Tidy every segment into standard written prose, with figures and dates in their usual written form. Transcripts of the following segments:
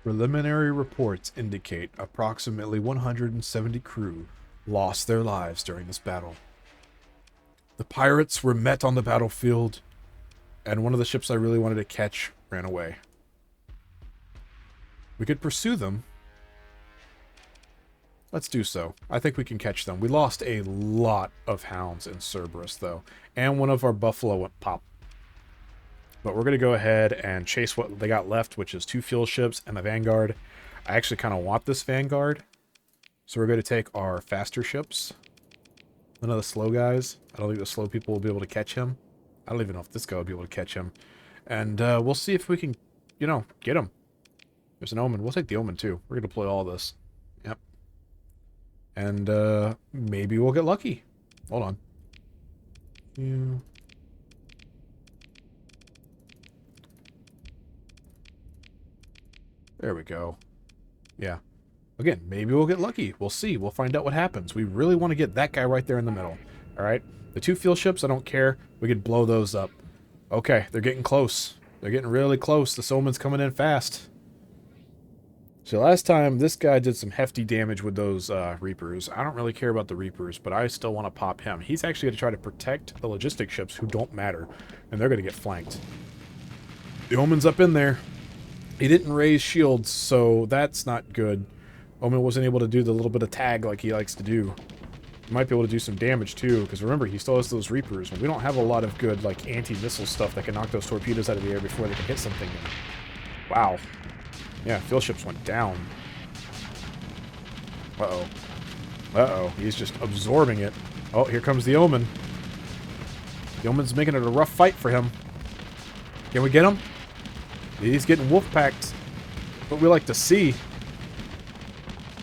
Preliminary reports indicate approximately 170 crew lost their lives during this battle. The pirates were met on the battlefield, and one of the ships I really wanted to catch ran away. We could pursue them. Let's do so. I think we can catch them. We lost a lot of hounds in Cerberus, though, and one of our buffalo went pop. But we're going to go ahead and chase what they got left, which is 2 field ships and a vanguard. I actually kind of want this vanguard, so we're going to take our faster ships. None of the slow guys. I don't think the slow people will be able to catch him. I don't even know if this guy will be able to catch him. And we'll see if we can, you know, get him. There's an omen. We'll take the omen, too. We're going to deploy all this. Yep. And maybe we'll get lucky. Hold on. Yeah. There we go. Yeah. Again, maybe we'll get lucky. We'll see. We'll find out what happens. We really want to get that guy right there in the middle. All right? The 2 field ships, I don't care. We could blow those up. Okay, they're getting close. They're getting really close. The Soulman's coming in fast. So last time, this guy did some hefty damage with those Reapers. I don't really care about the Reapers, but I still want to pop him. He's actually going to try to protect the logistic ships who don't matter, and they're going to get flanked. The Omen's up in there. He didn't raise shields, so that's not good. Omen wasn't able to do the little bit of tag like he likes to do. He might be able to do some damage, too, because remember, he still has those Reapers. We don't have a lot of good, like, anti-missile stuff that can knock those torpedoes out of the air before they can hit something. Wow. Yeah, field ships went down. Uh-oh. Uh-oh. He's just absorbing it. Oh, here comes the Omen. The Omen's making it a rough fight for him. Can we get him? He's getting wolf-packed. What we like to see.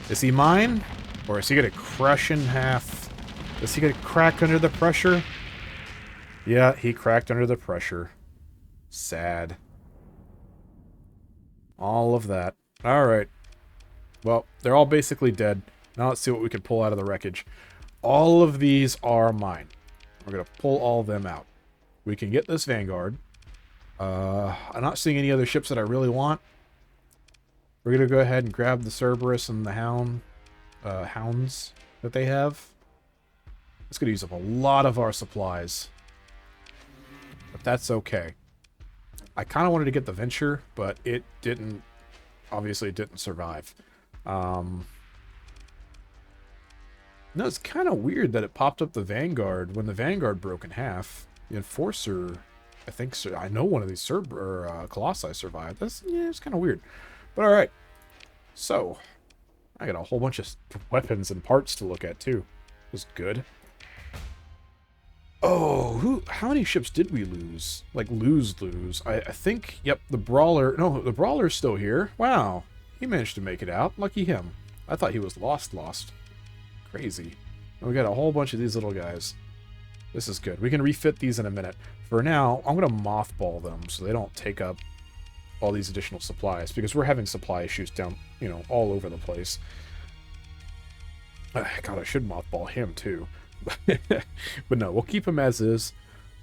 Is he mine? Or is he going to crush in half? Is he going to crack under the pressure? Yeah, he cracked under the pressure. Sad. All of that. Alright. Well, they're all basically dead. Now let's see what we can pull out of the wreckage. All of these are mine. We're going to pull all of them out. We can get this Vanguard. I'm not seeing any other ships that I really want. We're going to go ahead and grab the Cerberus and the hounds that they have. It's going to use up a lot of our supplies. But that's okay. I kind of wanted to get the Venture, but it didn't... Obviously, it didn't survive. No, it's kind of weird that it popped up the Vanguard when the Vanguard broke in half. The Enforcer... I think so. I know one of these Colossi survived. Yeah, it's kind of weird. But alright. So, I got a whole bunch of weapons and parts to look at, too. It was good. Oh, how many ships did we lose? Like, lose. I think, yep, the Brawler... No, the Brawler's still here. Wow. He managed to make it out. Lucky him. I thought he was lost. Crazy. And we got a whole bunch of these little guys. This is good. We can refit these in a minute. For now, I'm going to mothball them so they don't take up all these additional supplies, because we're having supply issues down, you know, all over the place. God, I should mothball him, too. But no, we'll keep him as is.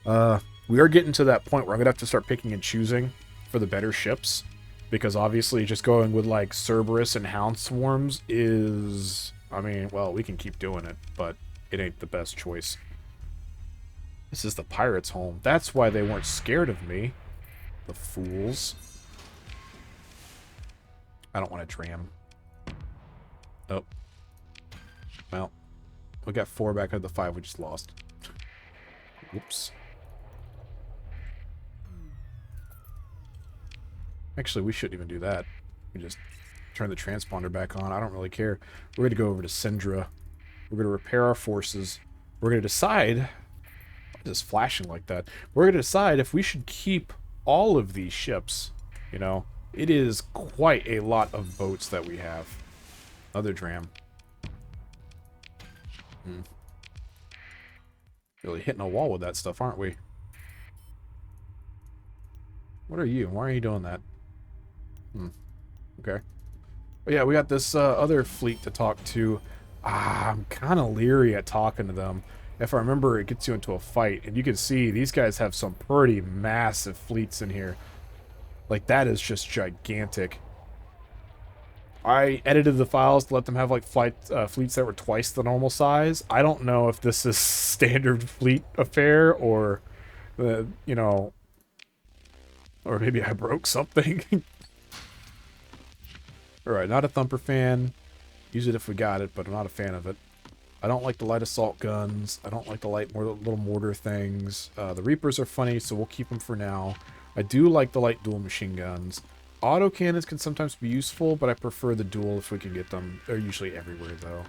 We are getting to that point where I'm going to have to start picking and choosing for the better ships, because obviously just going with, like, Cerberus and Hound Swarms is... I mean, well, we can keep doing it, but it ain't the best choice. This is the pirates' home. That's why they weren't scared of me. The fools. I don't want to dram. Oh. Well, we got 4 back out of the 5 we just lost. Whoops. Actually, we shouldn't even do that. We just turn the transponder back on. I don't really care. We're going to go over to Syndra. We're going to repair our forces. We're going to decide... Just flashing like that. We're going to decide if we should keep all of these ships. You know, it is quite a lot of boats that we have. Another dram. Really hitting a wall with that stuff, aren't we? What are you? Why are you doing that? Okay. But yeah, we got this other fleet to talk to. I'm kind of leery at talking to them. If I remember, it gets you into a fight, and you can see these guys have some pretty massive fleets in here. Like, that is just gigantic. I edited the files to let them have like fleets that were twice the normal size. I don't know if this is standard fleet affair or, you know, or maybe I broke something. Alright, not a thumper fan. Use it if we got it, but I'm not a fan of it. I don't like the light assault guns. I don't like the light little mortar things. The Reapers are funny, so we'll keep them for now. I do like the light dual machine guns. Autocannons can sometimes be useful, but I prefer the dual if we can get them. They're usually everywhere, though.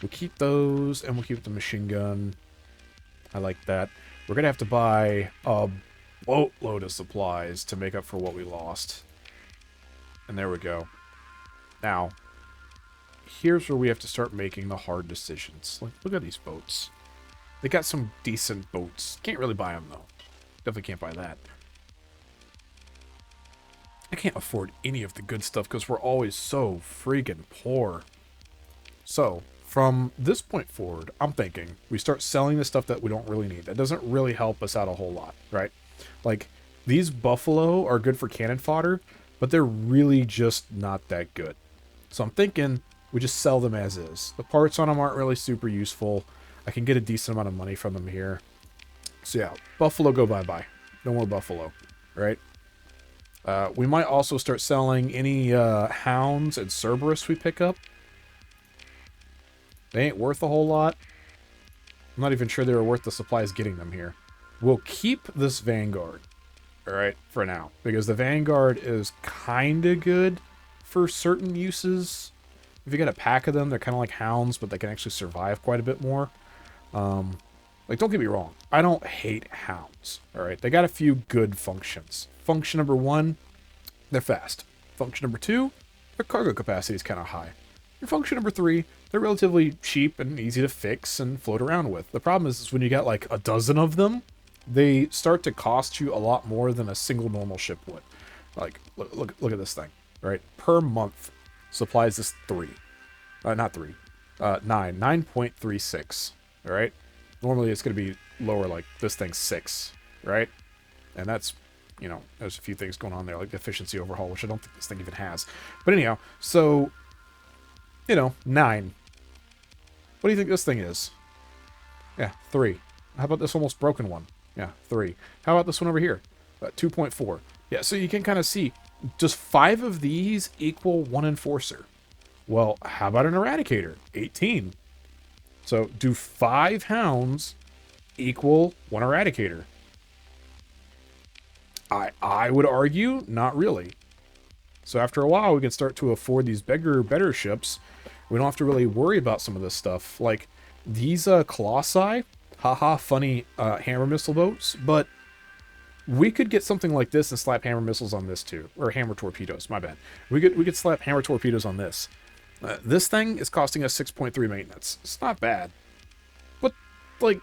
We'll keep those, and we'll keep the machine gun. I like that. We're going to have to buy a boatload of supplies to make up for what we lost. And there we go. Now, here's where we have to start making the hard decisions. Like, look at these boats. They got some decent boats. Can't really buy them, though. Definitely can't buy that. I can't afford any of the good stuff because we're always so freaking poor. So, from this point forward, I'm thinking we start selling the stuff that we don't really need. That doesn't really help us out a whole lot, right? Like, these buffalo are good for cannon fodder, but they're really just not that good. So I'm thinking we just sell them as is. The parts on them aren't really super useful. I can get a decent amount of money from them here. So yeah, buffalo go bye-bye. No more buffalo, right? We might also start selling any hounds and Cerberus we pick up. They ain't worth a whole lot. I'm not even sure they were worth the supplies getting them here. We'll keep this Vanguard, alright, for now. Because the Vanguard is kind of good for certain uses. If you get a pack of them, they're kind of like hounds, but they can actually survive quite a bit more. Like, don't get me wrong. I don't hate hounds, alright? They got a few good functions. Function number 1, they're fast. Function number 2, their cargo capacity is kind of high. And function number 3, they're relatively cheap and easy to fix and float around with. The problem is when you got like a dozen of them, they start to cost you a lot more than a single normal ship would. Like, look at this thing, right? Per month, supplies is 3. Not 3. 9.36, all right? Normally it's going to be lower, like this thing's 6, right? And that's, you know, there's a few things going on there, like the efficiency overhaul, which I don't think this thing even has. But anyhow, so, you know, 9. What do you think this thing is? Yeah, 3. How about this almost broken one? Yeah, 3. How about this one over here? 2.4. Yeah, so you can kind of see, just 5 of these equal 1 enforcer. Well, how about an eradicator? 18. So, do 5 hounds equal 1 eradicator? I would argue, not really. So after a while, we can start to afford these better ships. We don't have to really worry about some of this stuff. Like, these Colossi, haha, funny hammer missile boats, but we could get something like this and slap hammer missiles on this too. Or hammer torpedoes, my bad. We could slap hammer torpedoes on this. This thing is costing us 6.3 maintenance. It's not bad. But, like,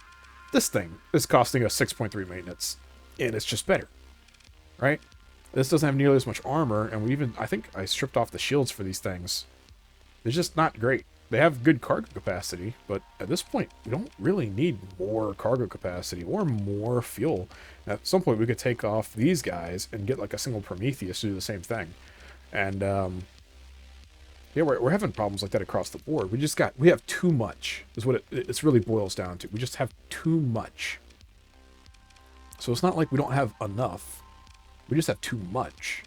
this thing is costing us 6.3 maintenance. And it's just better. Right? This doesn't have nearly as much armor, and I think I stripped off the shields for these things. They're just not great. They have good cargo capacity, but at this point, we don't really need more cargo capacity or more fuel. At some point, we could take off these guys and get like a single Prometheus to do the same thing. And, yeah, we're having problems like that across the board. We have too much, is what it really boils down to. We just have too much. So it's not like we don't have enough. We just have too much.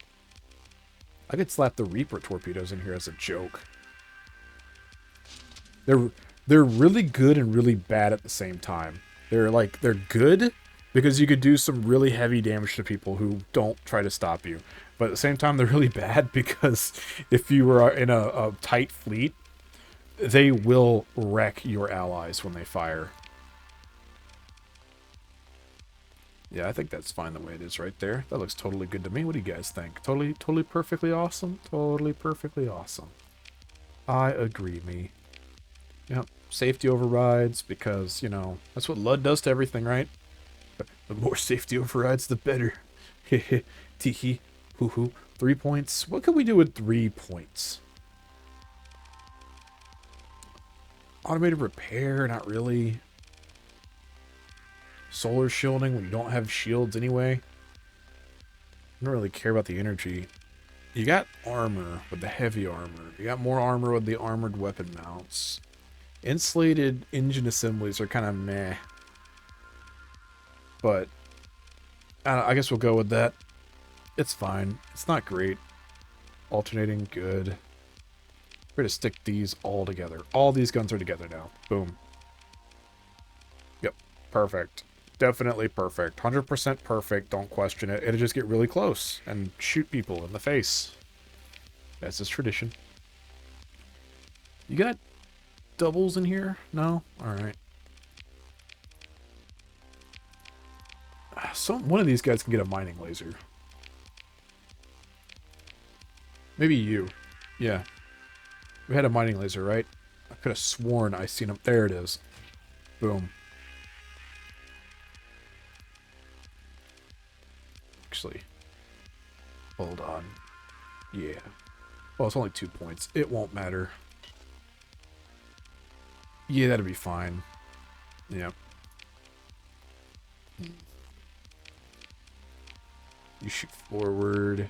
I could slap the Reaper torpedoes in here as a joke. They're really good and really bad at the same time. They're good because you could do some really heavy damage to people who don't try to stop you. But at the same time, they're really bad because if you were in a tight fleet, they will wreck your allies when they fire. Yeah, I think that's fine the way it is right there. That looks totally good to me. What do you guys think? Totally perfectly awesome? Totally perfectly awesome. I agree, me. Yep, safety overrides, because, you know, that's what Lud does to everything, right? The more safety overrides, the better. Hehe, teehee, hoo-hoo. 3 points. What can we do with 3 points? Automated repair, not really. Solar shielding when you don't have shields anyway. I don't really care about the energy. You got armor with the heavy armor. You got more armor with the armored weapon mounts. Insulated engine assemblies are kind of meh. But I guess we'll go with that. It's fine. It's not great. Alternating, good. We're going to stick these all together. All these guns are together now. Boom. Yep. Perfect. Definitely perfect. 100% perfect. Don't question it. It'll just get really close and shoot people in the face. That's his tradition. You got doubles in here? No? Alright. One of these guys can get a mining laser. Maybe you. Yeah. We had a mining laser, right? I could have sworn I seen him. There it is. Boom. Actually, hold on. Yeah. Well, it's only 2 points. It won't matter. Yeah, that'll be fine. Yep. You shoot forward.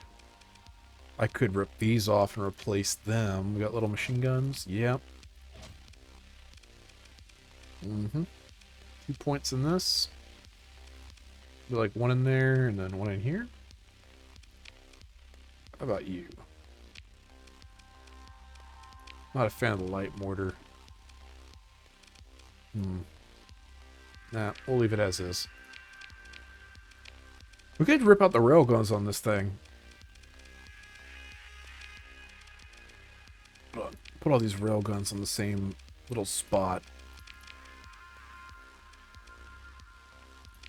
I could rip these off and replace them. We got little machine guns. Yep. Mm-hmm. 2 points in this. Be like one in there and then one in here. How about you? Not a fan of the light mortar. Nah, we'll leave it as is. We could rip out the railguns on this thing. Put all these railguns on the same little spot.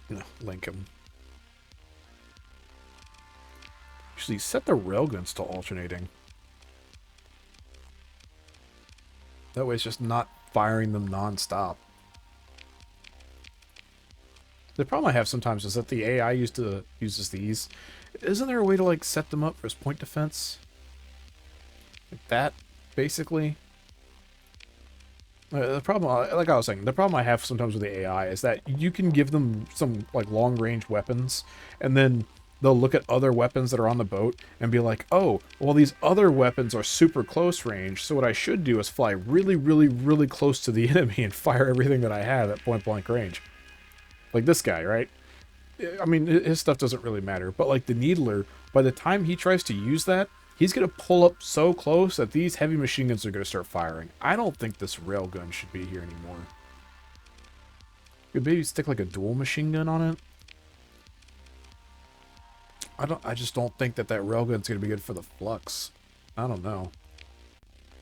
No, link them. Actually, set the railguns to alternating. That way it's just not firing them non-stop. The problem I have sometimes is that the AI uses these. Isn't there a way to like set them up for his point defense? Like that, basically. The problem, like I was saying, the problem I have sometimes with the AI is that you can give them some like long-range weapons, and then they'll look at other weapons that are on the boat and be like, oh, well, these other weapons are super close range, so what I should do is fly really, really, really close to the enemy and fire everything that I have at point-blank range. Like this guy, right? I mean, his stuff doesn't really matter, but like the Needler, by the time he tries to use that, he's going to pull up so close that these heavy machine guns are going to start firing. I don't think this railgun should be here anymore. Could maybe stick like a dual machine gun on it. I just don't think that railgun's going to be good for the flux. I don't know.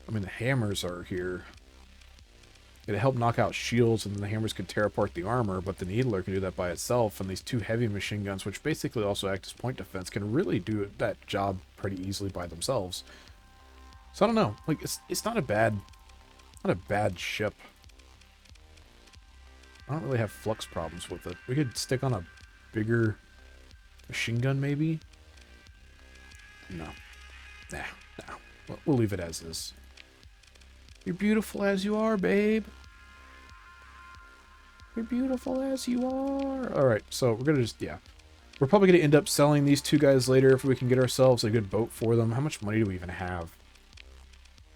I mean, the hammers are here. It'd help knock out shields, and then the hammers could tear apart the armor, but the Needler can do that by itself, and these two heavy machine guns, which basically also act as point defense, can really do that job pretty easily by themselves. So I don't know. Like, it's not a bad ship. I don't really have flux problems with it. We could stick on a bigger machine gun, maybe? No. Nah. We'll leave it as is. You're beautiful as you are, babe. You're beautiful as you are. Alright, so we're going to just, yeah. We're probably going to end up selling these two guys later if we can get ourselves a good boat for them. How much money do we even have?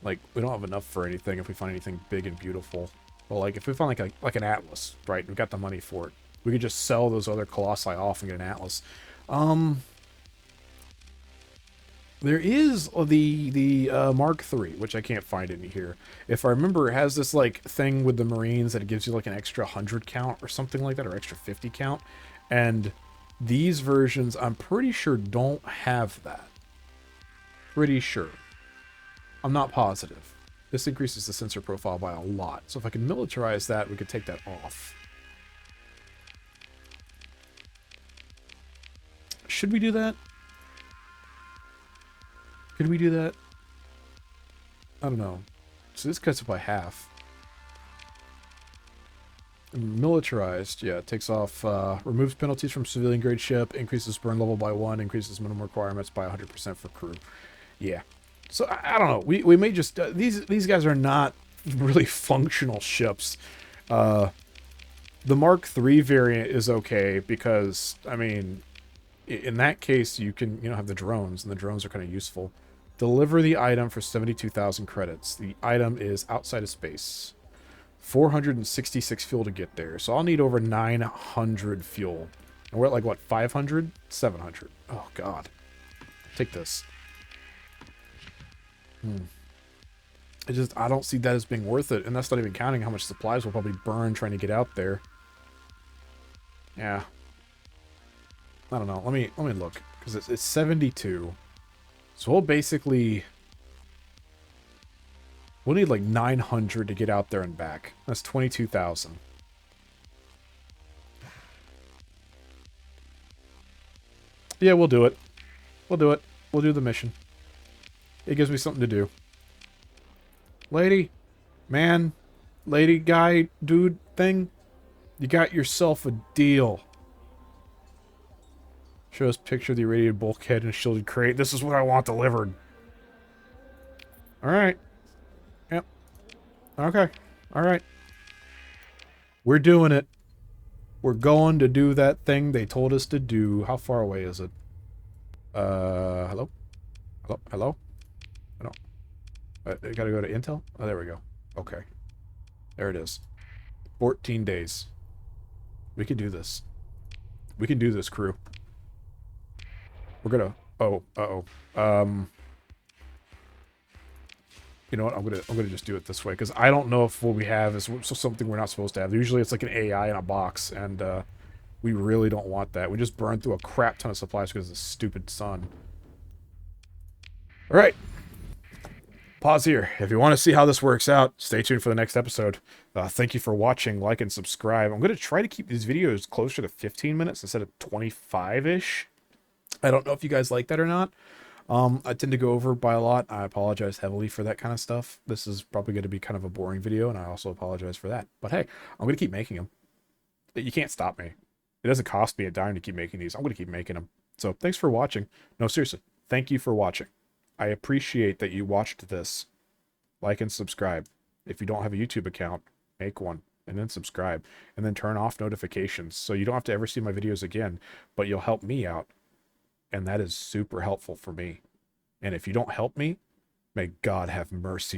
Like, we don't have enough for anything if we find anything big and beautiful. Well, like, if we find like an Atlas, right, we've got the money for it. We could just sell those other Colossi off and get an Atlas. There is the Mark III, which I can't find any here. If I remember, it has this, like, thing with the Marines that it gives you, like, an extra 100 count or something like that, or extra 50 count. And these versions, I'm pretty sure, don't have that. Pretty sure. I'm not positive. This increases the sensor profile by a lot. So if I can militarize that, we could take that off. Should we do that? Could we do that? I don't know. So this cuts it by half. Militarized, yeah, it takes off, removes penalties from civilian grade ship, increases burn level by 1, increases minimum requirements by 100% for crew. Yeah. So I don't know. We may just these guys are not really functional ships. The Mark III variant is okay because I mean, in that case you can have the drones, and the drones are kind of useful. Deliver the item for 72,000 credits. The item is outside of space. 466 fuel to get there. So I'll need over 900 fuel. And we're at like, what, 500? 700. Oh, God. Take this. I don't see that as being worth it. And that's not even counting how much supplies we'll probably burn trying to get out there. Yeah. I don't know. Let me look. Because it's 72. So we'll basically... We'll need like 900 to get out there and back. That's 22,000. Yeah, we'll do it. We'll do it. We'll do the mission. It gives me something to do. Lady, man, lady, guy, dude, thing, you got yourself a deal. Show us picture of the irradiated bulkhead and shielded crate. This is what I want delivered. Alright. Yep. Okay. Alright. We're doing it. We're going to do that thing they told us to do. How far away is it? Hello? Hello? Hello? No. I gotta go to Intel? Oh, there we go. Okay. There it is. 14 days. We can do this. We can do this, crew. We're gonna... Oh, uh-oh. You know what? I'm gonna just do it this way, because I don't know if what we have is something we're not supposed to have. Usually it's like an AI in a box, and we really don't want that. We just burned through a crap ton of supplies because of the stupid sun. Alright. Pause here. If you want to see how this works out, stay tuned for the next episode. Thank you for watching, like, and subscribe. I'm going to try to keep these videos closer to 15 minutes instead of 25-ish. I don't know if you guys like that or not. I tend to go over by a lot. I apologize heavily for that kind of stuff. This is probably going to be kind of a boring video, and I also apologize for that. But hey, I'm going to keep making them. You can't stop me. It doesn't cost me a dime to keep making these. I'm going to keep making them. So thanks for watching. No, seriously, thank you for watching. I appreciate that you watched this. Like and subscribe. If you don't have a YouTube account, make one. And then subscribe. And then turn off notifications. So you don't have to ever see my videos again. But you'll help me out. And that is super helpful for me. And if you don't help me, may God have mercy